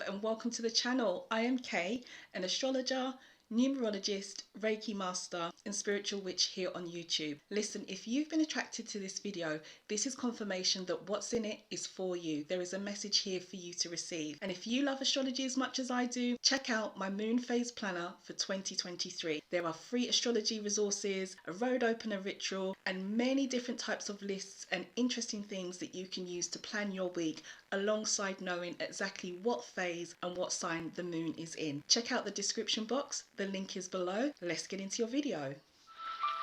love, and welcome to the channel. I am Kay, an astrologer, numerologist, Reiki master and spiritual witch here on YouTube. Listen, if you've been attracted to this video, this is confirmation that what's in it is for you. There is a message here for you to receive. And if you love astrology as much as I do, check out my moon phase planner for 2023. There are free astrology resources, a road opener ritual, and many different types of lists and interesting things that you can use to plan your week, alongside knowing exactly what phase and what sign the moon is in. Check out the description box, the link is below. Let's get into your video.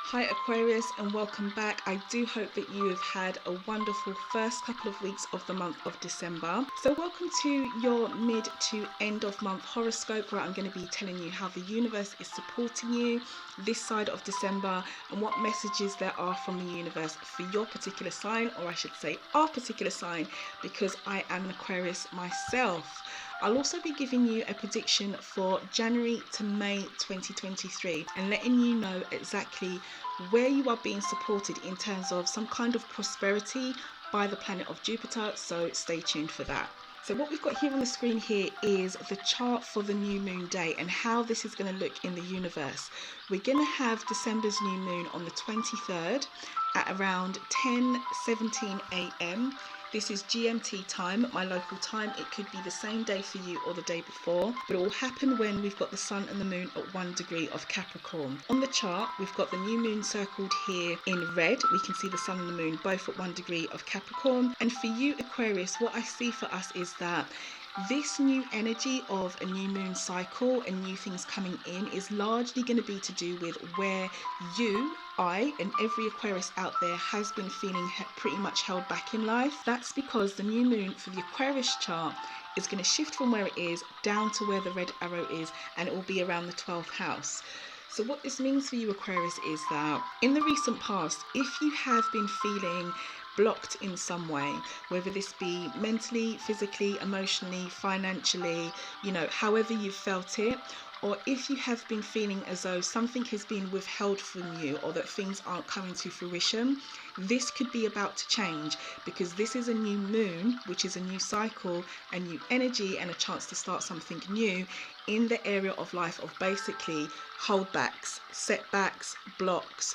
Hi Aquarius, and welcome back. I do hope that you have had a wonderful first couple of weeks of the month of December. So welcome to your mid to end of month horoscope, where I'm going to be telling you how the universe is supporting you this side of December and what messages there are from the universe for your particular sign, or I should say our particular sign, because I am an Aquarius myself. I'll also be giving you a prediction for January to May 2023 and letting you know exactly where you are being supported in terms of some kind of prosperity by the planet of Jupiter, so stay tuned for that. So what we've got here on the screen here is the chart for the new moon day and how this is going to look in the universe. We're going to have December's new moon on the 23rd at around 10:17 a.m. This is GMT time, my local time. It could be the same day for you or the day before, but it will happen when we've got the sun and the moon at 1 degree of Capricorn. On the chart, we've got the new moon circled here in red. We can see the sun and the moon both at 1 degree of Capricorn. And for you, Aquarius, what I see for us is that this new energy of a new moon cycle and new things coming in is largely going to be to do with where you, I, and every Aquarius out there has been feeling pretty much held back in life. That's because the new moon for the Aquarius chart is going to shift from where it is down to where the red arrow is, and it will be around the 12th house. So what this means for you, Aquarius, is that in the recent past, if you have been feeling blocked in some way, whether this be mentally, physically, emotionally, financially, however you've felt it, or if you have been feeling as though something has been withheld from you or that things aren't coming to fruition, this could be about to change, because this is a new moon, which is a new cycle, a new energy, and a chance to start something new in the area of life of basically holdbacks, setbacks, blocks,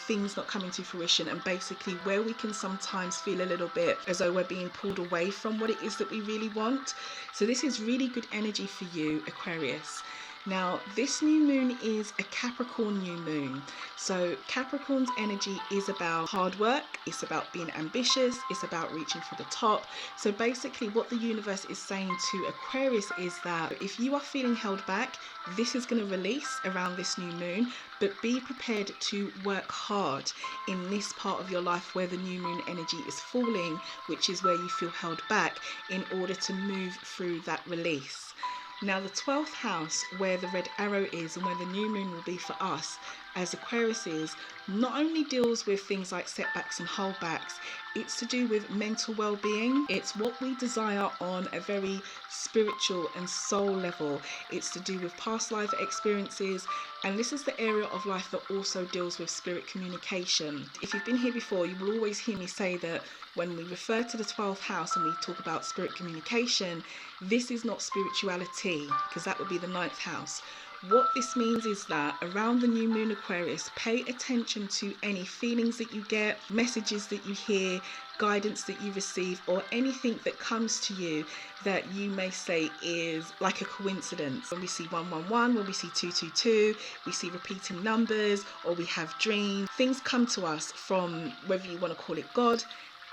things not coming to fruition, and basically where we can sometimes feel a little bit as though we're being pulled away from what it is that we really want. So this is really good energy for you, Aquarius. Now, this new moon is a Capricorn new moon. So Capricorn's energy is about hard work, it's about being ambitious, it's about reaching for the top. So basically what the universe is saying to Aquarius is that if you are feeling held back, this is going to release around this new moon, but be prepared to work hard in this part of your life where the new moon energy is falling, which is where you feel held back, in order to move through that release. Now, the 12th house, where the red arrow is and where the new moon will be for us as Aquarius, is not only deals with things like setbacks and holdbacks, it's to do with mental well-being. It's what we desire on a very spiritual and soul level. It's to do with past life experiences, and this is the area of life that also deals with spirit communication. If you've been here before, you will always hear me say that when we refer to the 12th house and we talk about spirit communication, this is not spirituality, because that would be the 9th house. What this means is that around the new moon, Aquarius, pay attention to any feelings that you get, messages that you hear, guidance that you receive, or anything that comes to you that you may say is like a coincidence. When we see 111, when we see 222, we see repeating numbers, or we have dreams. Things come to us from, whether you want to call it God,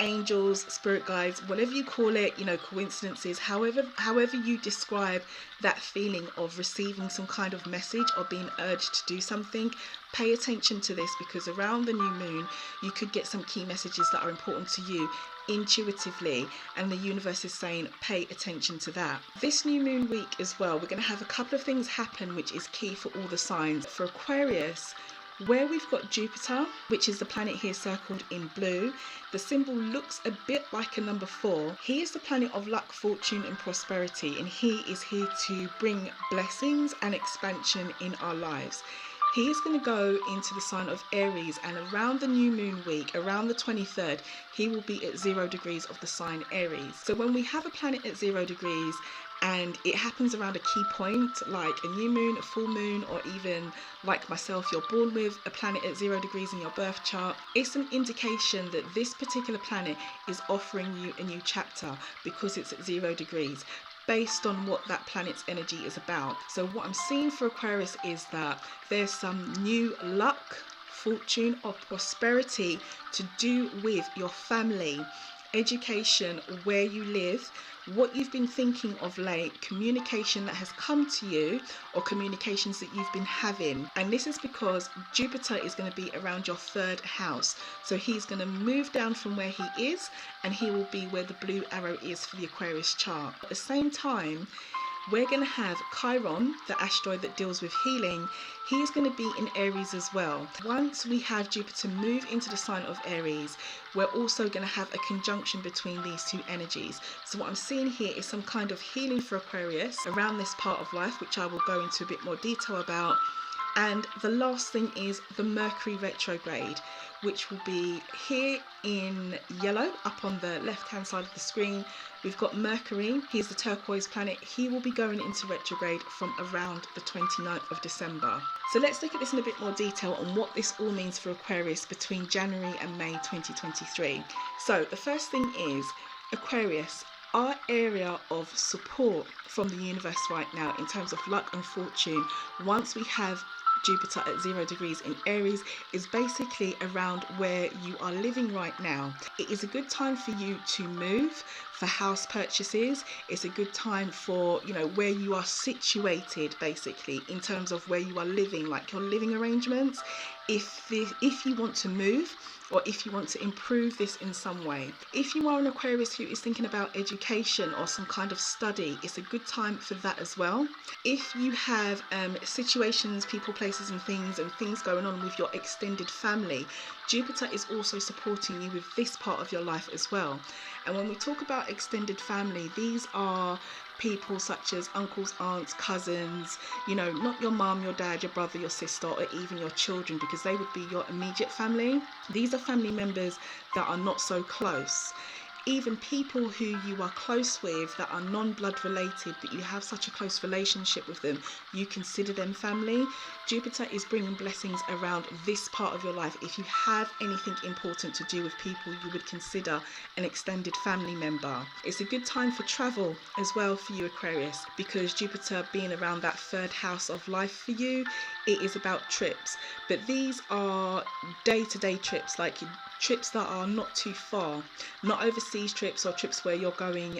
angels, spirit guides, whatever you call it, coincidences, however you describe that feeling of receiving some kind of message or being urged to do something. Pay attention to this, because around the new moon you could get some key messages that are important to you intuitively, and the universe is saying pay attention to that. This new moon week as well, we're going to have a couple of things happen which is key for all the signs. For Aquarius, where we've got Jupiter, which is the planet here circled in blue, the symbol looks a bit like a number 4. He is the planet of luck, fortune and prosperity, and he is here to bring blessings and expansion in our lives. He is going to go into the sign of Aries, and around the new moon week, around the 23rd, he will be at 0 degrees of the sign Aries. So when we have a planet at 0 degrees and it happens around a key point like a new moon, a full moon, or even like myself, you're born with a planet at 0 degrees in your birth chart, it's an indication that this particular planet is offering you a new chapter because it's at 0 degrees, based on what that planet's energy is about. So what I'm seeing for Aquarius is that there's some new luck, fortune, or prosperity to do with your family, education, where you live, what you've been thinking of late, communication that has come to you, or communications that you've been having. And this is because Jupiter is going to be around your 3rd house. So he's going to move down from where he is, and he will be where the blue arrow is for the Aquarius chart. At the same time, we're going to have Chiron, the asteroid that deals with healing. He is going to be in Aries as well. Once we have Jupiter move into the sign of Aries, we're also going to have a conjunction between these two energies. So what I'm seeing here is some kind of healing for Aquarius around this part of life, which I will go into a bit more detail about. And the last thing is the Mercury retrograde, which will be here in yellow up on the left hand side of the screen. We've got Mercury, he's the turquoise planet. He will be going into retrograde from around the 29th of December. So let's look at this in a bit more detail on what this all means for Aquarius between January and May 2023. So the first thing is Aquarius, our area of support from the universe right now in terms of luck and fortune, once we have Jupiter at 0 degrees in Aries, is basically around where you are living right now. It is a good time for you to move, for house purchases. It's a good time for, where you are situated, basically, in terms of where you are living, like your living arrangements. If you want to move, or if you want to improve this in some way. If you are an Aquarius who is thinking about education or some kind of study, it's a good time for that as well. If you have situations, people, places and things going on with your extended family, Jupiter is also supporting you with this part of your life as well. And when we talk about extended family, these are people such as uncles, aunts, cousins, not your mum, your dad, your brother, your sister, or even your children, because they would be your immediate family. These are family members that are not so close. Even people who you are close with that are non-blood related, but you have such a close relationship with them, you consider them family. Jupiter is bringing blessings around this part of your life. If you have anything important to do with people you would consider an extended family member. It's a good time for travel as well for you, Aquarius, because Jupiter being around that 3rd house of life for you, it is about trips. But these are day-to-day trips, like trips that are not too far, not overseas trips or trips where you're going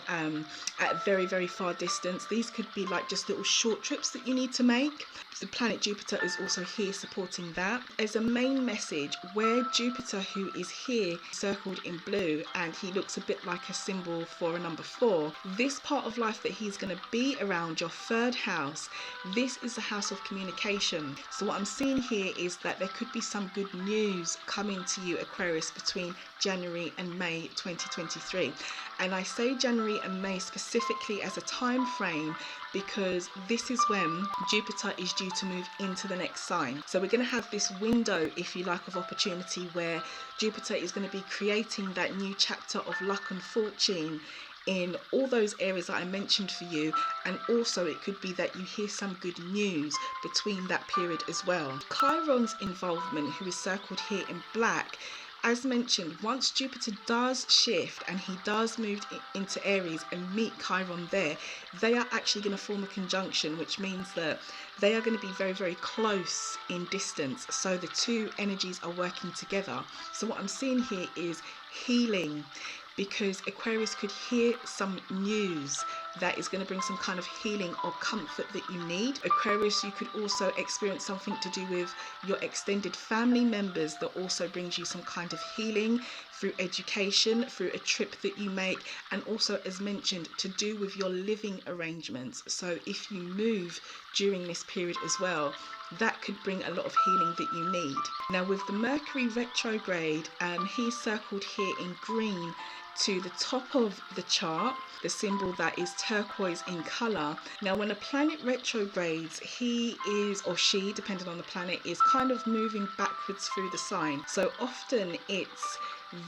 at very, very far distance. These could be like just little short trips that you need to make. The planet Jupiter is also here supporting that. As a main message, where Jupiter, who is here circled in blue, and he looks a bit like a symbol for a number 4, this part of life that he's going to be around, your 3rd house, this is the house of communication. So what I'm seeing here is that there could be some good news coming to you, Aquarius, between January and May 2023. And I say January and May specifically as a time frame because this is when Jupiter is due to move into the next sign. So we're going to have this window, if you like, of opportunity where Jupiter is going to be creating that new chapter of luck and fortune in all those areas that I mentioned for you. And also it could be that you hear some good news between that period as well. Chiron's involvement, who is circled here in black, as mentioned, once Jupiter does shift and he does move into Aries and meet Chiron there, they are actually going to form a conjunction, which means that they are going to be very, very close in distance. So the two energies are working together. So what I'm seeing here is healing, because Aquarius could hear some news that is going to bring some kind of healing or comfort that you need. Aquarius, you could also experience something to do with your extended family members that also brings you some kind of healing through education, through a trip that you make, and also, as mentioned, to do with your living arrangements. So if you move during this period as well, that could bring a lot of healing that you need. Now with the Mercury retrograde, he's circled here in green to the top of the chart, the symbol that is turquoise in color. Now when a planet retrogrades, he is, or she, depending on the planet, is kind of moving backwards through the sign. So often it's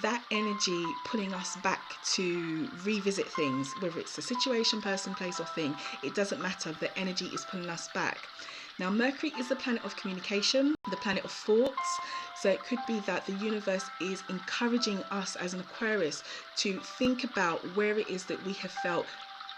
that energy pulling us back to revisit things, whether it's a situation, person, place or thing. It doesn't matter, the energy is pulling us back. Now Mercury is the planet of communication, the planet of thoughts, so it could be that the universe is encouraging us as an Aquarius to think about where it is that we have felt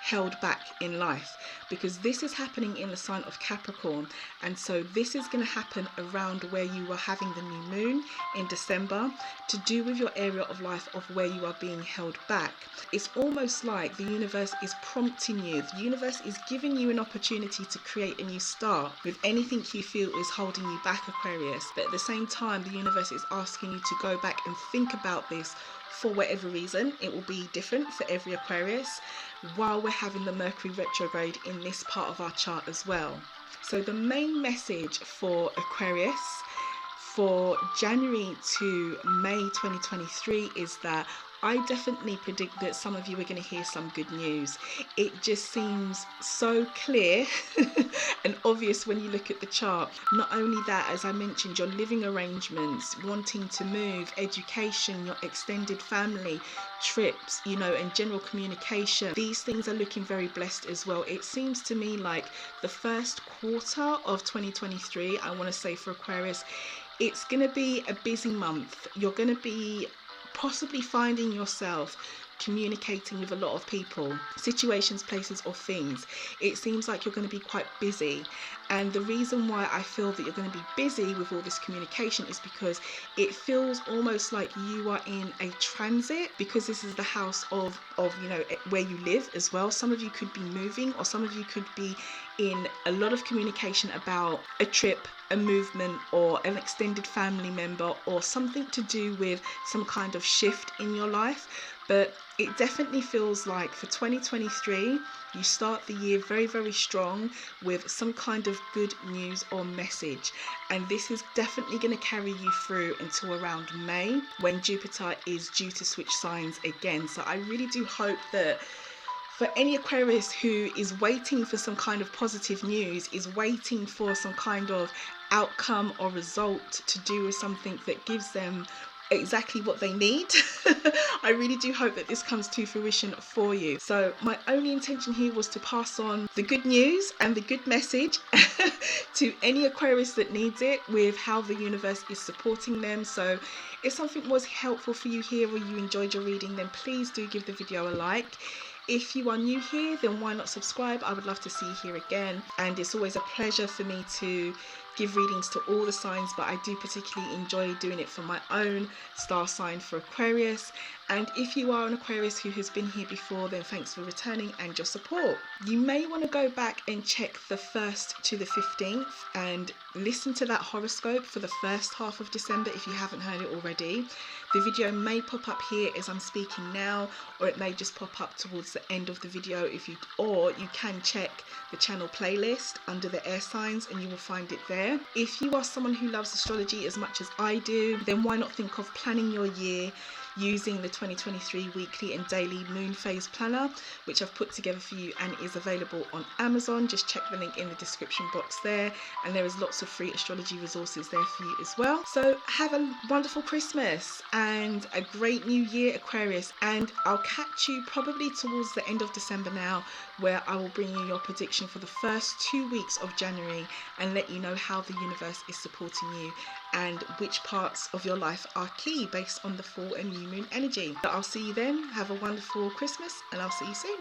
held back in life, because this is happening in the sign of Capricorn, and so this is going to happen around where you are having the new moon in December, to do with your area of life of where you are being held back. It's almost like the universe is prompting you, the universe is giving you an opportunity to create a new start with anything you feel is holding you back, Aquarius, but at the same time the universe is asking you to go back and think about this. For whatever reason, it will be different for every Aquarius, while we're having the Mercury retrograde in this part of our chart as well. So the main message for Aquarius for January to May 2023 is that I definitely predict that some of you are going to hear some good news. It just seems so clear and obvious when you look at the chart. Not only that, as I mentioned, your living arrangements, wanting to move, education, your extended family, trips, you know, and general communication. These things are looking very blessed as well. It seems to me like the first quarter of 2023, I want to say for Aquarius, it's going to be a busy month. You're going to be possibly finding yourself communicating with a lot of people, situations, places or things. It seems like you're going to be quite busy, and the reason why I feel that you're going to be busy with all this communication is because it feels almost like you are in a transit, because this is the house of you know, where you live as well. Some of you could be moving, or some of you could be in a lot of communication about a trip, a movement, or an extended family member, or something to do with some kind of shift in your life. But it definitely feels like for 2023, you start the year very, very strong with some kind of good news or message. And this is definitely going to carry you through until around May, when Jupiter is due to switch signs again. So I really do hope that for any Aquarius who is waiting for some kind of positive news, is waiting for some kind of outcome or result to do with something that gives them exactly what they need, I really do hope that this comes to fruition for you. So my only intention here was to pass on the good news and the good message to any Aquarius that needs it, with how the universe is supporting them. So if something was helpful for you here, or you enjoyed your reading, then please do give the video a like. If you are new here, then why not subscribe? I would love to see you here again, and it's always a pleasure for me to give readings to all the signs, but I do particularly enjoy doing it for my own star sign for Aquarius. And if you are an Aquarius who has been here before, then thanks for returning and your support. You may want to go back and check the 1st to the 15th and listen to that horoscope for the first half of December if you haven't heard it already. The video may pop up here as I'm speaking now, or it may just pop up towards the end of the video, or you can check the channel playlist under the air signs and you will find it there. If you are someone who loves astrology as much as I do, then why not think of planning your year using the 2023 weekly and daily moon phase planner, which I've put together for you and is available on Amazon. Just check the link in the description box there, and there is lots of free astrology resources there for you as well. So have a wonderful Christmas and a great new year, Aquarius, and I'll catch you probably towards the end of December now, where I will bring you your prediction for the first 2 weeks of January and let you know how the universe is supporting you and which parts of your life are key based on the full and new moon energy. So I'll see you then. Have a wonderful Christmas, and I'll see you soon.